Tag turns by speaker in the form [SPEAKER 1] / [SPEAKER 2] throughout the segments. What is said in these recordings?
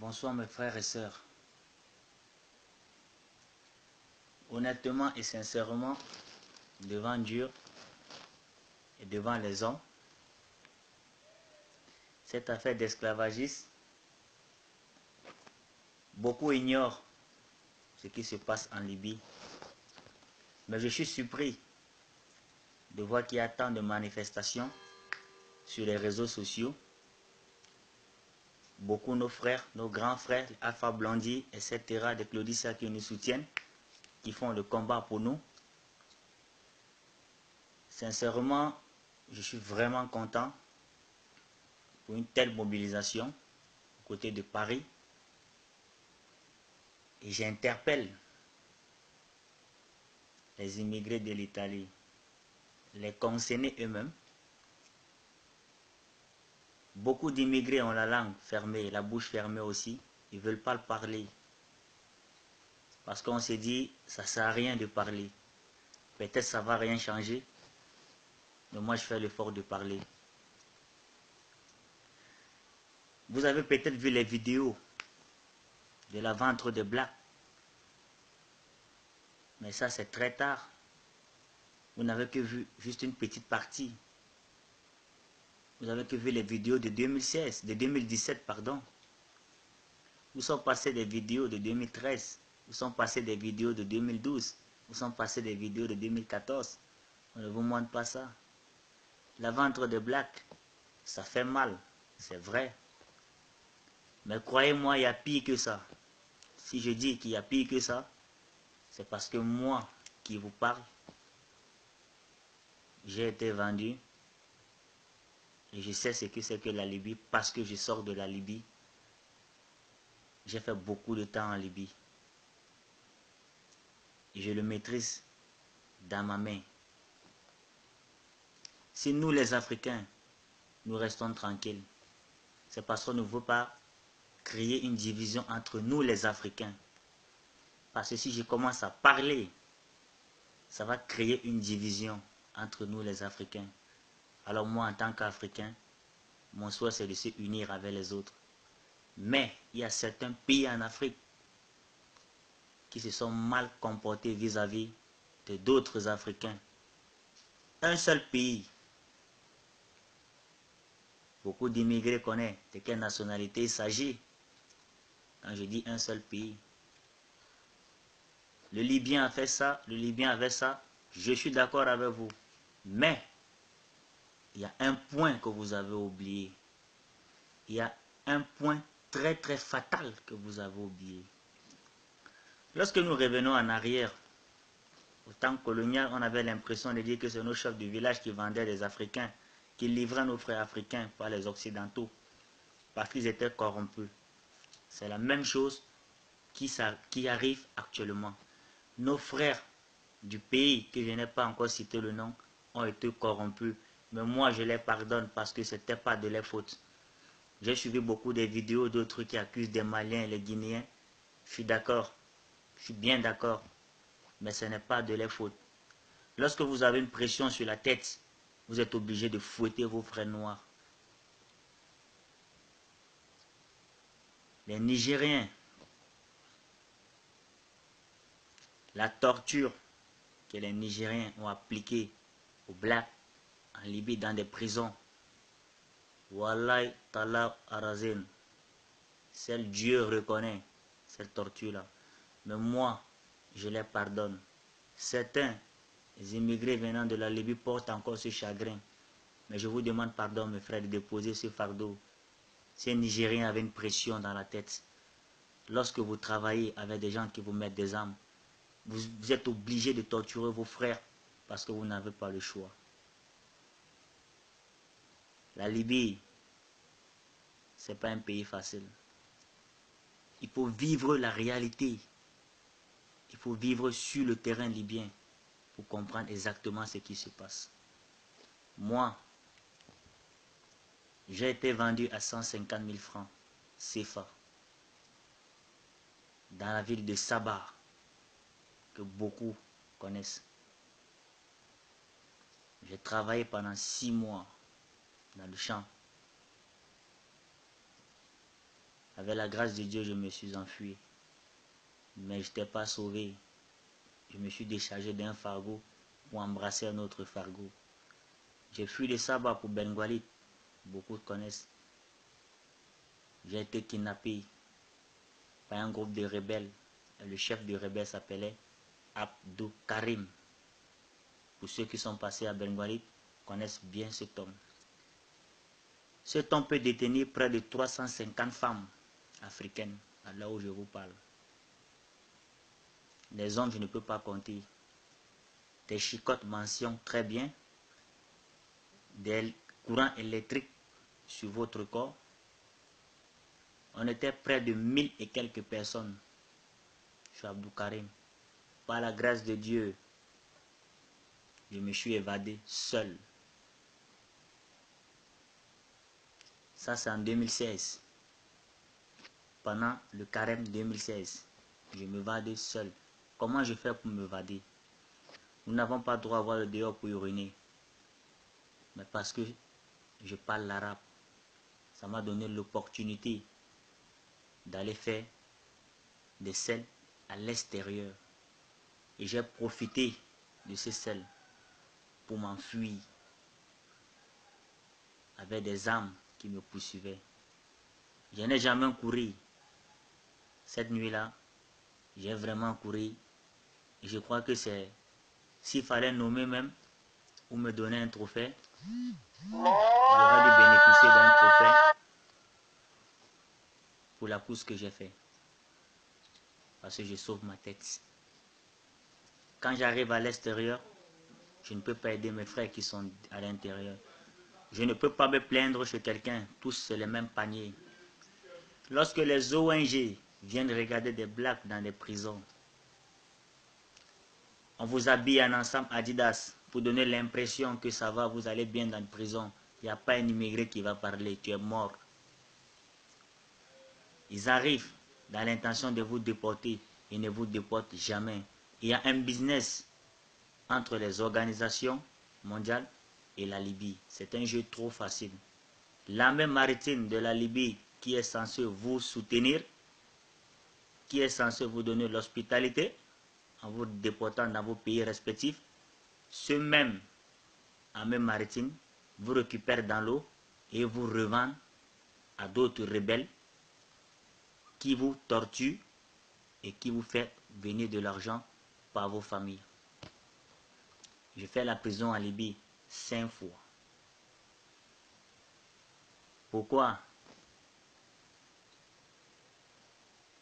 [SPEAKER 1] Bonsoir mes frères et sœurs. Honnêtement et sincèrement, devant Dieu et devant les hommes, cette affaire d'esclavagisme, beaucoup ignorent ce qui se passe en Libye. Mais je suis surpris de voir qu'il y a tant de manifestations sur les réseaux sociaux. Beaucoup nos frères, nos grands frères, Alpha Blondy, etc., de Claudissa qui nous soutiennent, qui font le combat pour nous. Sincèrement, je suis vraiment content pour une telle mobilisation aux côtés de Paris. Et j'interpelle les immigrés de l'Italie, les concernés eux-mêmes. Beaucoup d'immigrés ont la langue fermée, la bouche fermée aussi. Ils ne veulent pas le parler. Parce qu'on s'est dit, ça ne sert à rien de parler. Peut-être ça ne va rien changer. Mais moi, je fais l'effort de parler. Vous avez peut-être vu les vidéos de la ventre de Black. Mais ça, c'est très tard. Vous n'avez que vu juste une petite partie. Vous n'avez que vu les vidéos de 2016, de 2017, pardon. Où sont passées des vidéos de 2013. Où sont passées des vidéos de 2012. Où sont passées des vidéos de 2014. On ne vous montre pas ça. La ventre de Black, ça fait mal, c'est vrai. Mais croyez-moi, il y a pire que ça. Si je dis qu'il y a pire que ça, c'est parce que moi qui vous parle, j'ai été vendu et je sais ce que c'est que la Libye parce que je sors de la Libye. J'ai fait beaucoup de temps en Libye et je le maîtrise dans ma main. Si nous les Africains, nous restons tranquilles, c'est parce qu'on ne veut pas créer une division entre nous les Africains. Parce que si je commence à parler, ça va créer une division entre nous les Africains. Alors moi, en tant qu'Africain, mon souhait c'est de se unir avec les autres. Mais il y a certains pays en Afrique qui se sont mal comportés vis-à-vis de d'autres Africains. Un seul pays. Beaucoup d'immigrés connaissent de quelle nationalité il s'agit. Quand je dis un seul pays. Le Libyen a fait ça, le Libyen avait ça. Je suis d'accord avec vous. Mais, il y a un point que vous avez oublié. Il y a un point très très fatal que vous avez oublié. Lorsque nous revenons en arrière, au temps colonial, on avait l'impression de dire que c'est nos chefs du village qui vendaient des Africains, qui livraient nos frères africains par les Occidentaux, parce qu'ils étaient corrompus. C'est la même chose qui arrive actuellement. Nos frères du pays, que je n'ai pas encore cité le nom, ont été corrompus. Mais moi, je les pardonne parce que ce n'était pas de leur faute. J'ai suivi beaucoup de vidéos d'autres qui accusent des Maliens et les Guinéens. Je suis d'accord. Je suis bien d'accord. Mais ce n'est pas de leur faute. Lorsque vous avez une pression sur la tête, vous êtes obligé de fouetter vos frères noirs. Les Nigériens, la torture que les Nigériens ont appliquée aux Blacks en Libye dans des prisons. Wallahi Talab Arazin. Seul Dieu reconnaît cette torture-là. Mais moi, je les pardonne. Certains immigrés venant de la Libye portent encore ce chagrin. Mais je vous demande pardon, mes frères, de déposer ce fardeau. Ces Nigériens avaient une pression dans la tête. Lorsque vous travaillez avec des gens qui vous mettent des armes, vous êtes obligé de torturer vos frères parce que vous n'avez pas le choix. La Libye, ce n'est pas un pays facile. Il faut vivre la réalité. Il faut vivre sur le terrain libyen pour comprendre exactement ce qui se passe. Moi, j'ai été vendu à 150 000 francs CFA dans la ville de Sabah, que beaucoup connaissent. J'ai travaillé pendant 6 mois dans le champ Avec la grâce de Dieu, je me suis enfui. Mais je n'étais pas sauvé. Je me suis déchargé d'un fardeau pour embrasser un autre fardeau. J'ai fui le sabbat pour Bengualit. Beaucoup connaissent. J'ai été kidnappé par un groupe de rebelles. Le chef des rebelles s'appelait Abdou Karim. Pour ceux qui sont passés à Bengualit, connaissent bien cet homme. Cet homme peut détenir près de 350 femmes africaines, là où je vous parle. Les hommes, je ne peux pas compter. Des chicottes mentionnent très bien, des courants électriques sur votre corps. On était près de 1000 et quelques personnes sur Abdou Karim. Par la grâce de Dieu, je me suis évadé seul. Ça, c'est en 2016. Pendant le carême 2016, je m'évade seul. Comment je fais pour m'évader? Nous n'avons pas droit à voir le dehors pour uriner. Mais parce que je parle l'arabe, ça m'a donné l'opportunité d'aller faire des selles à l'extérieur. Et j'ai profité de ces selles pour m'enfuir avec des âmes qui me poursuivaient. Je n'ai jamais couru. Cette nuit-là, j'ai vraiment couru. Et je crois que c'est, s'il fallait nommer même, ou me donner un trophée, j'aurais dû bénéficier d'un trophée pour la course que j'ai faite. Parce que je sauve ma tête. Quand j'arrive à l'extérieur, je ne peux pas aider mes frères qui sont à l'intérieur. Je ne peux pas me plaindre chez quelqu'un. Tous c'est le même panier. Lorsque les ONG viennent regarder des blagues dans les prisons, on vous habille en ensemble Adidas pour donner l'impression que ça va, vous allez bien dans la prison. Il n'y a pas un immigré qui va parler, tu es mort. Ils arrivent dans l'intention de vous déporter. Ils ne vous déportent jamais. Il y a un business entre les organisations mondiales et la Libye. C'est un jeu trop facile. L'armée maritime de la Libye qui est censée vous soutenir, qui est censée vous donner l'hospitalité en vous déportant dans vos pays respectifs, ce même armée maritime vous récupère dans l'eau et vous revend à d'autres rebelles qui vous torturent et qui vous fait venir de l'argent par vos familles. Je fais la prison en Libye 5 fois. Pourquoi?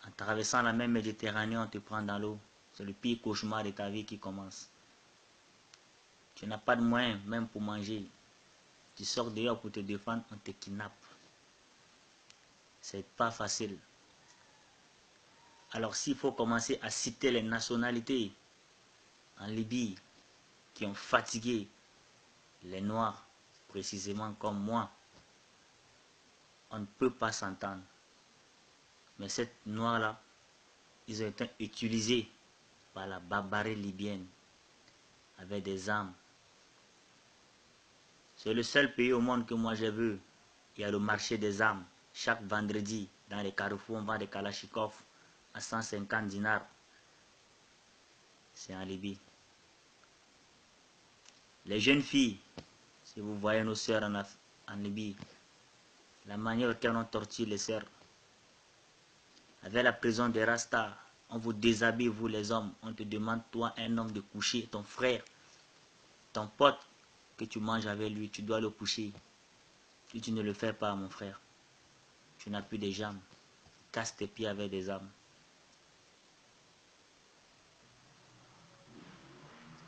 [SPEAKER 1] En traversant la mer Méditerranée, on te prend dans l'eau. C'est le pire cauchemar de ta vie qui commence. Tu n'as pas de moyens, même pour manger. Tu sors dehors pour te défendre, on te kidnappe. C'est pas facile. Alors s'il faut commencer à citer les nationalités en Libye qui ont fatigué les Noirs, précisément comme moi, on ne peut pas s'entendre. Mais cette Noir-là, ils ont été utilisés par la barbarie libyenne avec des armes. C'est le seul pays au monde que moi j'ai vu. Il y a le marché des armes. Chaque vendredi, dans les carrefours, on vend des kalachnikovs à 150 dinars. C'est en Libye. Les jeunes filles, si vous voyez nos sœurs en Libye, la manière dont on torture les sœurs. Avec la prison des Rastas, on vous déshabille, vous les hommes. On te demande, toi, un homme, de coucher ton frère, ton pote, que tu manges avec lui, tu dois le coucher. Si tu ne le fais pas, mon frère, tu n'as plus de jambes. Casse tes pieds avec des armes.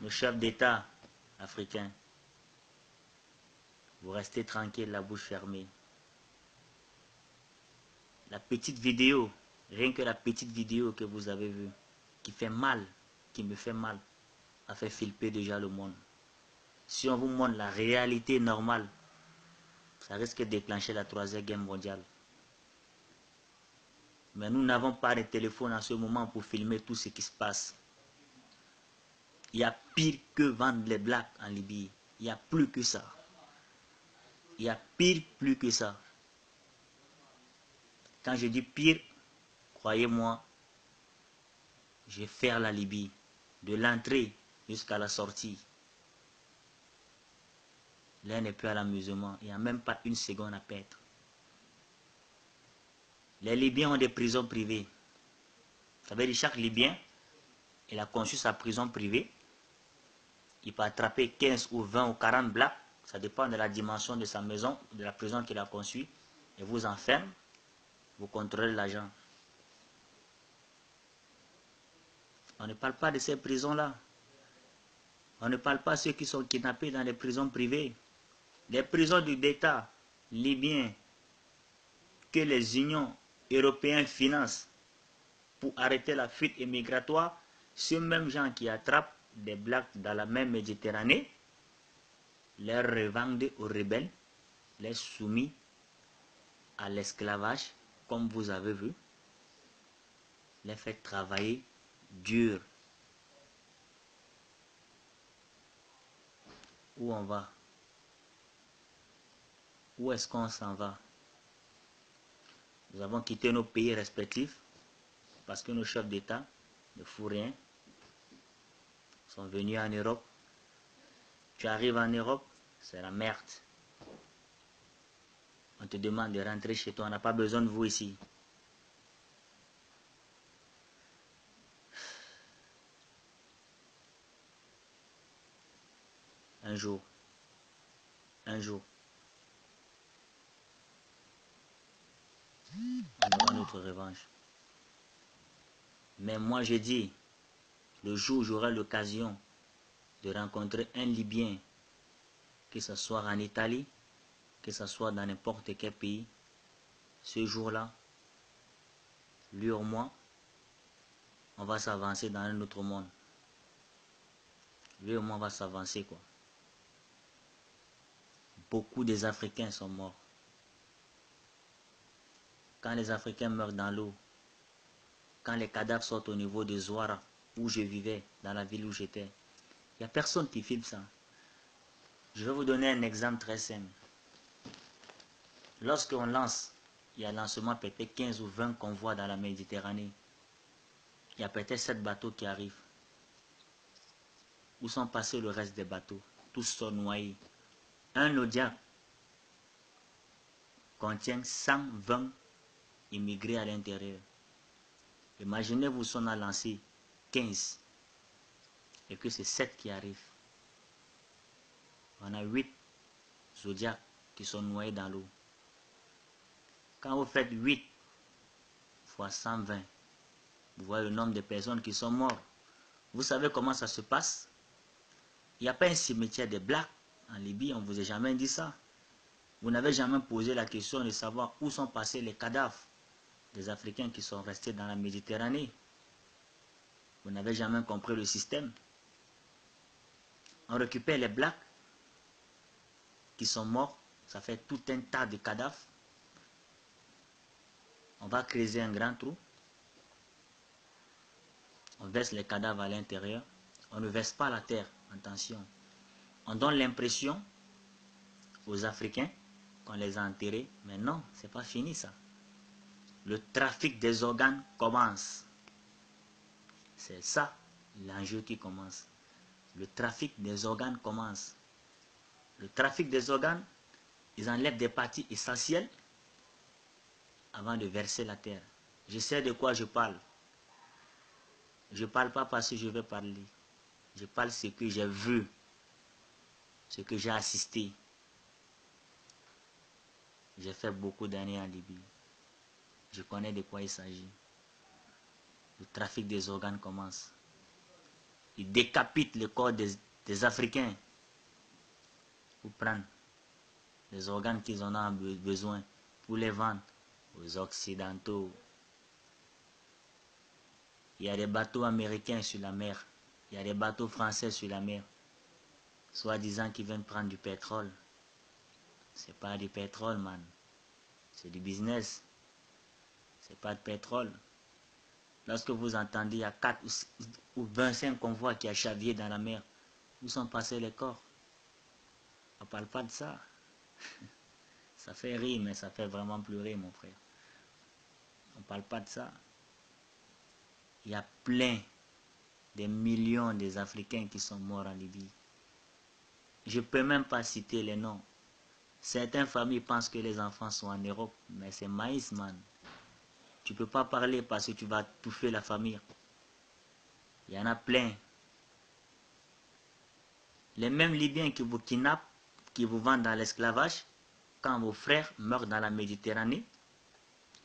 [SPEAKER 1] Le chef d'État africain, vous restez tranquille, la bouche fermée. La petite vidéo, rien que la petite vidéo que vous avez vue, qui fait mal, qui me fait mal, a fait flipper déjà le monde. Si on vous montre la réalité normale, ça risque de déclencher la 3e guerre mondiale. Mais nous n'avons pas de téléphone en ce moment pour filmer tout ce qui se passe. Il y a pire que vendre les blacks en Libye. Il y a plus que ça. Il y a pire plus que ça. Quand je dis pire, croyez-moi, je vais faire la Libye, de l'entrée jusqu'à la sortie. L'un n'est plus à l'amusement, il n'y a même pas une seconde à perdre. Les Libyens ont des prisons privées. Ça veut dire chaque Libyen, il a conçu sa prison privée. Il peut attraper 15 ou 20 ou 40 blacks, ça dépend de la dimension de sa maison, de la prison qu'il a conçue, et vous enferme, vous contrôlez l'agent. On ne parle pas de ces prisons-là. On ne parle pas de ceux qui sont kidnappés dans les prisons privées. Les prisons d'État libyens que les unions européennes financent pour arrêter la fuite immigratoire, ceux mêmes gens qui attrapent des blacks dans la même Méditerranée, les revendent aux rebelles, les soumis à l'esclavage, comme vous avez vu, les fait travailler dur. Où on va? Où est-ce qu'on s'en va? Nous avons quitté nos pays respectifs parce que nos chefs d'État ne font rien. Ils sont venus en Europe. Tu arrives en Europe, c'est la merde. On te demande de rentrer chez toi, on n'a pas besoin de vous ici. Un jour, on aura notre revanche. Mais moi je dis, le jour où j'aurai l'occasion de rencontrer un Libyen, que ce soit en Italie, que ce soit dans n'importe quel pays, ce jour-là, lui ou moi, on va s'avancer dans un autre monde. Lui ou moi, on va s'avancer quoi. Beaucoup des Africains sont morts. Quand les Africains meurent dans l'eau, quand les cadavres sortent au niveau de Zouara, où je vivais, dans la ville où j'étais, il n'y a personne qui filme ça. Je vais vous donner un exemple très simple. Lorsqu'on lance, il y a lancement peut-être 15 ou 20 convois dans la Méditerranée. Il y a peut-être 7 bateaux qui arrivent. Où sont passés le reste des bateaux? Tous sont noyés. Un Zodiac contient 120 immigrés à l'intérieur. Imaginez-vous si on a lancé 15 et que c'est 7 qui arrivent. On a 8 Zodiacs qui sont noyés dans l'eau. Quand vous faites 8 fois 120, vous voyez le nombre de personnes qui sont mortes. Vous savez comment ça se passe? Il n'y a pas un cimetière des blacks en Libye, on ne vous a jamais dit ça. Vous n'avez jamais posé la question de savoir où sont passés les cadavres des Africains qui sont restés dans la Méditerranée. Vous n'avez jamais compris le système. On récupère les blacks qui sont morts, ça fait tout un tas de cadavres. On va creuser un grand trou. On verse les cadavres à l'intérieur. On ne verse pas la terre, attention. On donne l'impression aux Africains qu'on les a enterrés, mais non, c'est pas fini ça. Le trafic des organes commence. C'est ça l'enjeu qui commence. Le trafic des organes commence. Le trafic des organes, ils enlèvent des parties essentielles avant de verser la terre. Je sais de quoi je parle. Je ne parle pas parce que je vais parler. Je parle ce que j'ai vu, ce que j'ai assisté. J'ai fait beaucoup d'années en Libye. Je connais de quoi il s'agit. Le trafic des organes commence. Ils décapitent le corps des Africains pour prendre les organes qu'ils en ont besoin pour les vendre aux Occidentaux. Il y a des bateaux américains sur la mer. Il y a des bateaux français sur la mer. Soi-disant qu'ils viennent prendre du pétrole. C'est pas du pétrole, man. C'est du business. C'est pas de pétrole. Lorsque vous entendez, il y a 4 ou 25 convois qui a chavié dans la mer, où sont passés les corps? On ne parle pas de ça. Ça fait rire, mais ça fait vraiment pleurer, mon frère. On ne parle pas de ça. Il y a plein, des millions des Africains qui sont morts en Libye. Je ne peux même pas citer les noms. Certaines familles pensent que les enfants sont en Europe, mais c'est maïs, man. Tu ne peux pas parler parce que tu vas touffer la famille. Il y en a plein. Les mêmes Libyens qui vous kidnappent, qui vous vendent dans l'esclavage, quand vos frères meurent dans la Méditerranée,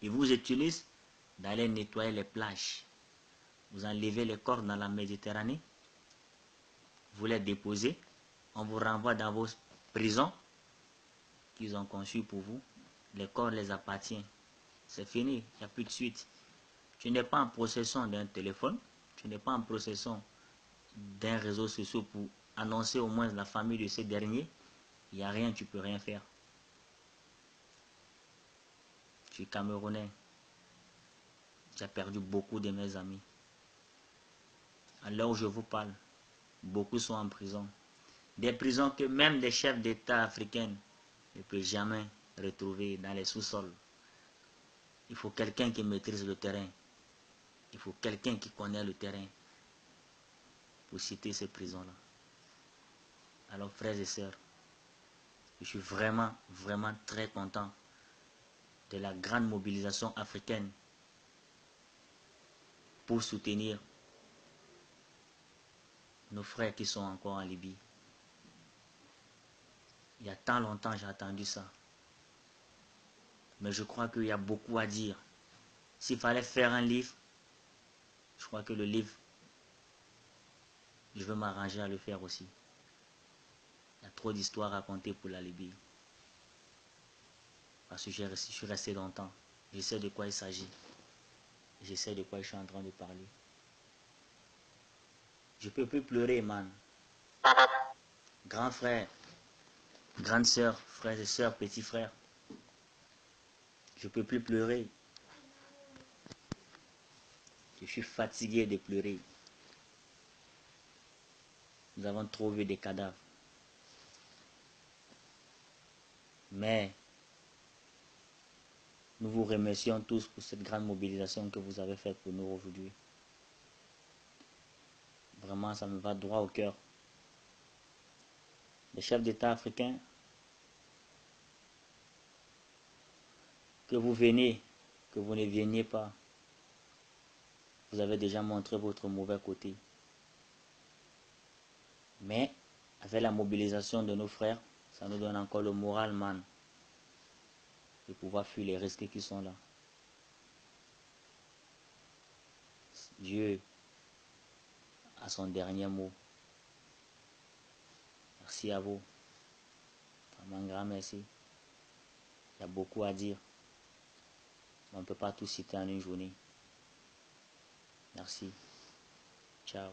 [SPEAKER 1] ils vous utilisent d'aller nettoyer les plages. Vous enlevez les corps dans la Méditerranée, vous les déposez, on vous renvoie dans vos prisons qu'ils ont conçues pour vous. Les corps les appartiennent. C'est fini, il n'y a plus de suite. Tu n'es pas en possession d'un téléphone, tu n'es pas en possession d'un réseau social pour annoncer au moins la famille de ces derniers. Il n'y a rien, tu ne peux rien faire. Je suis Camerounais. J'ai perdu beaucoup de mes amis. À l'heure où je vous parle, beaucoup sont en prison. Des prisons que même des chefs d'État africains ne peuvent jamais retrouver dans les sous-sols. Il faut quelqu'un qui maîtrise le terrain. Il faut quelqu'un qui connaît le terrain pour citer ces prisons-là. Alors, frères et sœurs, je suis vraiment, vraiment très content de la grande mobilisation africaine pour soutenir nos frères qui sont encore en Libye. Il y a tant longtemps j'ai attendu ça. Mais je crois qu'il y a beaucoup à dire. S'il fallait faire un livre, je crois que le livre, je veux m'arranger à le faire aussi. Il y a trop d'histoires à raconter pour la Libye. Parce que je suis resté longtemps. Je sais de quoi il s'agit. Je sais de quoi je suis en train de parler. Je ne peux plus pleurer, man. Grand frère, grande sœur, frères et sœurs, petits frères. Je ne peux plus pleurer. Je suis fatigué de pleurer. Nous avons trop vu des cadavres. Mais nous vous remercions tous pour cette grande mobilisation que vous avez faite pour nous aujourd'hui. Vraiment, ça me va droit au cœur. Les chefs d'État africains, que vous veniez, que vous ne veniez pas, vous avez déjà montré votre mauvais côté. Mais, avec la mobilisation de nos frères, ça nous donne encore le moral, man, de pouvoir fuir les risques qui sont là. Dieu a son dernier mot. Merci à vous. Vraiment un grand merci. Il y a beaucoup à dire. On ne peut pas tout citer en une journée. Merci. Ciao.